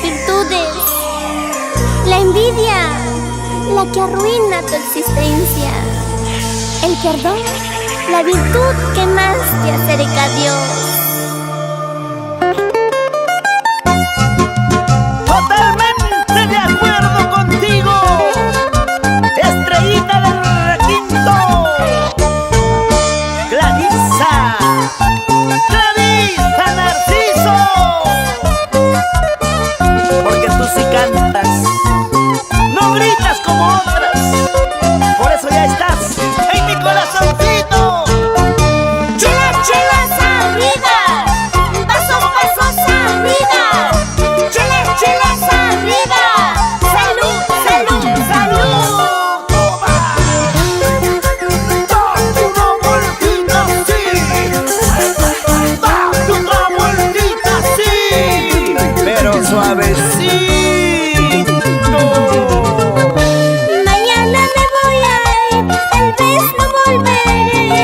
virtudes. La envidia, la que arruina tu existencia. El perdón, la virtud que más te acerca a Dios. Totalmente de acuerdo contigo, estrellita del requinto, Clarisa Narciso, porque tú sí cantas, no gritas como otras, por eso ya estás en mi corazoncito. Chelas, chelas arriba, pasos, pasos arriba. Chelas, chelas arriba, salud, salud, salud. Date una vueltita así, date una vueltita así, pero suavecito. Mañana me voy a ir, tal vez no volveré.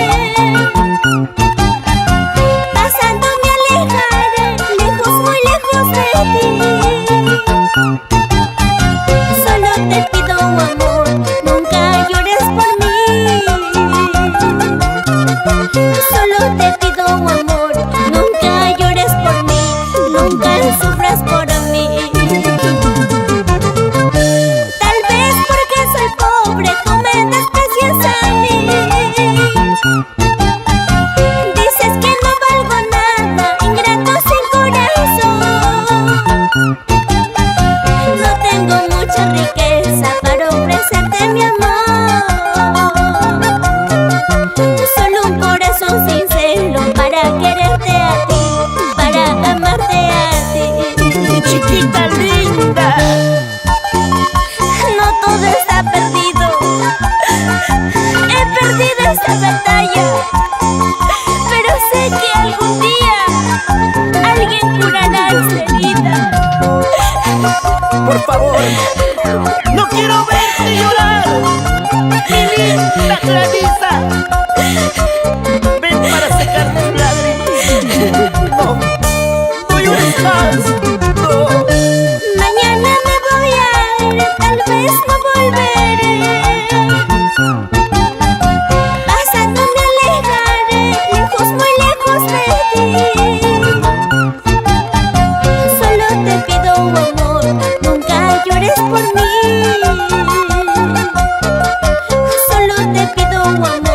Pasando me alejaré, lejos, muy lejos de ti. Solo te pido amor, nunca llores por mí. Solo te pido amor, nunca llores por mí, nunca sufras por mí. Tal vez porque soy pobre tú me desprecias a mí. Dices que no valgo nada, ingrato sin corazón. No tengo mucha riqueza para ofrecerte mi amor. Solo un corazón sincero para quererte a ti, para amarte a ti. Mi chiquita linda, No todo está perdido. He perdido esta batalla, pero sé que algún día alguien curará esta herida. por favor, no quiero verte llorar, mi linda Clarisa. Ven para secar tus lágrimas. No, no llores más. No. Mañana me voy a ir, tal vez no volveré. Pasando me alejaré, lejos, muy lejos de ti. Solo te pido amor, nunca llores por mí. Solo te pido amor.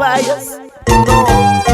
vayas, no.